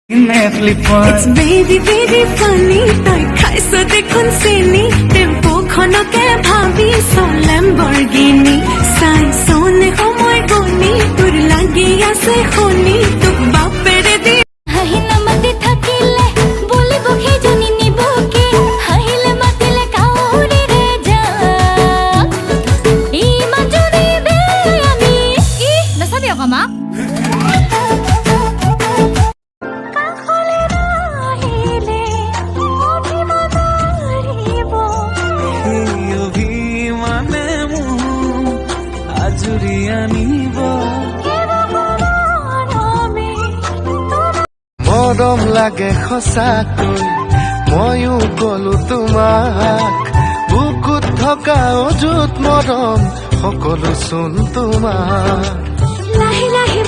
It's very very funny তাই খাইছ দেখোন চেনি টেম্পো খনকে ভাবি Lamborghini চাই সোনে সময় গনি তোৰ লাগি আছে খনি তোক বাপেৰে দি হাহিনা মাতি থাকিলে বলিব সেইজনী নিবকে হাহিলে মাতিলে কাউৰিৰে যা ই মাজৰি বে আমি ই নচাবি অকমা মৰম লাগে সঁচাকৈ ময়ো গলো তোমাক বুকুত থকা অযুত মৰম সকলো চোন তোমাৰ লাহে লাহে